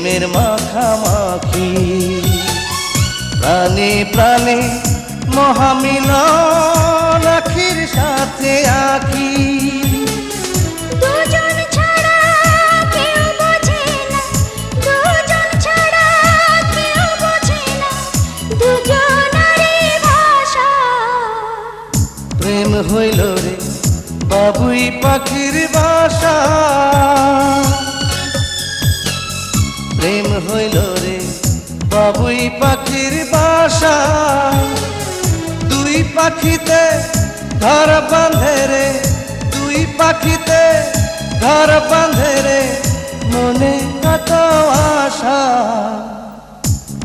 প্রেমের মাখামাখি, প্রাণে প্রাণে মহামিলন আখির সাথে আখি। দুজন ছাড়া কেউ বোঝে না, দুজন ছাড়া কেউ বোঝে না, দুজনারই ভাষা। প্রেম হইল রে বাবুই পাখির বাসা, প্রেম হইল রে বাবুই পাখির বাসা। দুই পাখিতে ঘর বাঁধে রে, দুই পাখিতে ঘর বাঁধে রে, মনে কত আশা।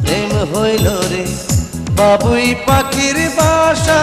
প্রেম হইল রে বাবুই পাখির বাসা।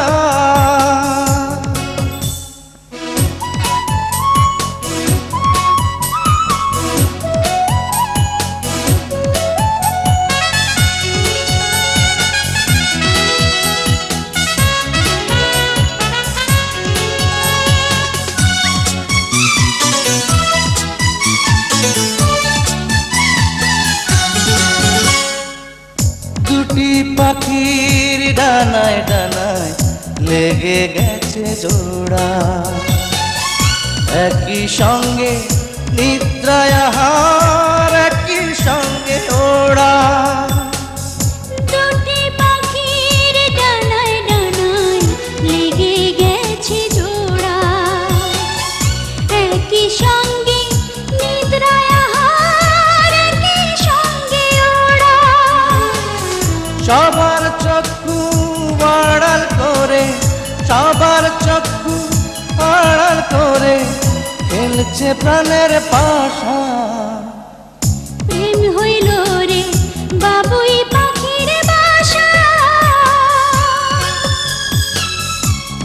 দুটি পাখির ডানায় ডানায় লেগে গেছে জোড়া, একই সঙ্গে নিদ্রায় আহার, একই সঙ্গে ওড়া। দুটি পাখির ডানায় ডানায় লেগে গেছে জোড়া, একই সঙ্গে নিদ্রায় আহার, একই সঙ্গে ওড়া। সবার চক্ষু আড়াল করে, সবার চক্ষু আড়াল করে খেলছে প্রাণের পাশা। প্রেম হইল রে বাবুই পাখির বাসা,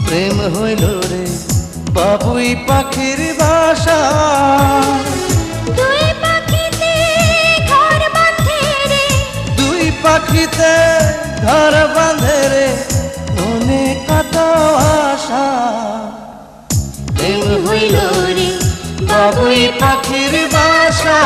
প্রেম হইল রে বাবুই পাখির বাসা। দুই পাখিতে ঘর বাঁধে রে, দুই পাখিতে ঘর বাঁধে রে, মনে কত আশা। প্রেম হইল রে বাবুই পাখির বাসা।